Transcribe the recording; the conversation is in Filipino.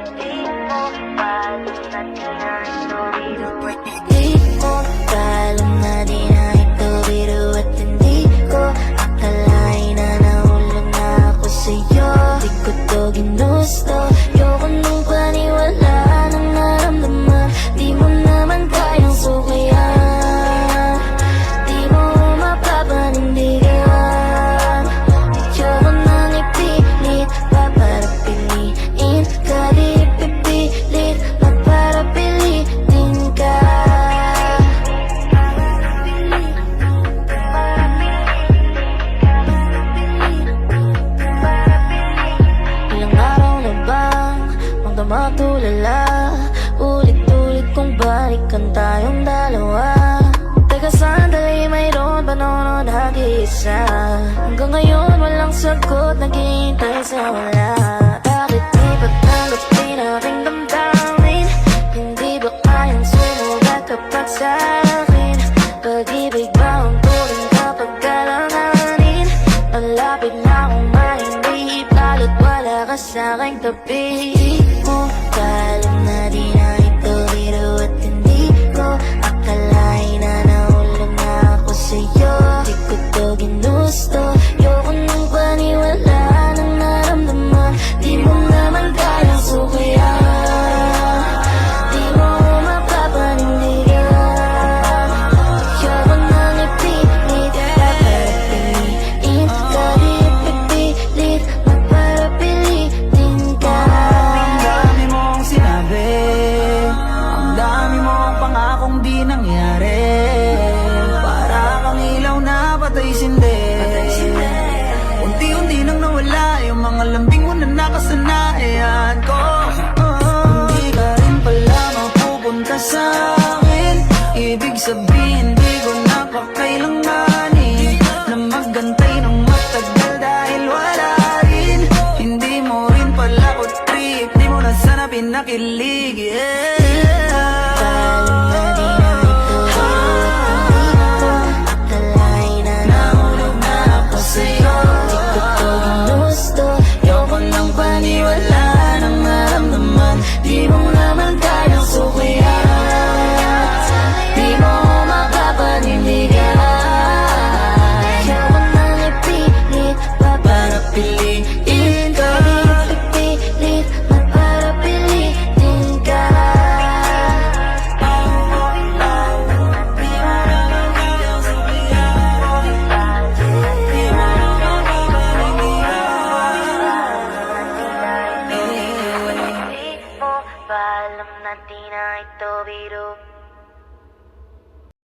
Di mo alam na di na ito biro at hindi ko akalain na nahulog na ako sa'yo. Di ko to ginusto, ayoko nung paniwala ng naramdaman. Di mo naman kayang sukayan, di mo mapapanindigan. Ayoko nang ipilit pa para piliin ka. Di ipipilit pa para pilitin ka. Ilang araw na bang magdamatulala, ulit-ulit kong balikan tayong dalawa. Teka sandali, mayroon ba noon nag-iisa? Hanggang ngayon walang sagot, naghihintay sa wala. Bakit di ba tanggapin aking damdamin? Hindi ba kayang sumugat kapag sa akin? Pag-ibig ba ang turing kapag kalanganin? Malapit na akong mahindi, lalo't wala ka sa aking tabi. Di mo alam na di na ito biro at hindi ko akalain na nahulog na ako sa'yo. Di ko to ginusto, ayoko nung paniwala ng naramdaman. Di mo naman kayang sukayan, di mo mapapanindigan. Ayoko nang ipilit pa para piliin ka. Di ipipilit pa para pilitin ka. Ang dami mong sinabi, ang dami mong pangakong di nangyari. Para kang ilaw na patay sindi. Unti-unti nang nawala yung mga lambing mo na nakasanayan ko. Hindi ka rin pala mapupunta sa akin. Ibig sabihin di ko napakailanganin na maggantay ng matagal dahil wala rin. Hindi mo rin pala ko trip, di mo na sana pinakilig, yeah. Alam na di na ito biro at hindi ko akalain na nahulog na ako sa'yo. Di ko to ginusto, ayoko nang paniwala ng naramdaman. Di mo naman kayang sukayan, di mo makapanindigan. Ayoko nang ipilit pa para piliin ka. Di ipipilit pa para pilitin ka. Di mo ba alam na di na ito biro?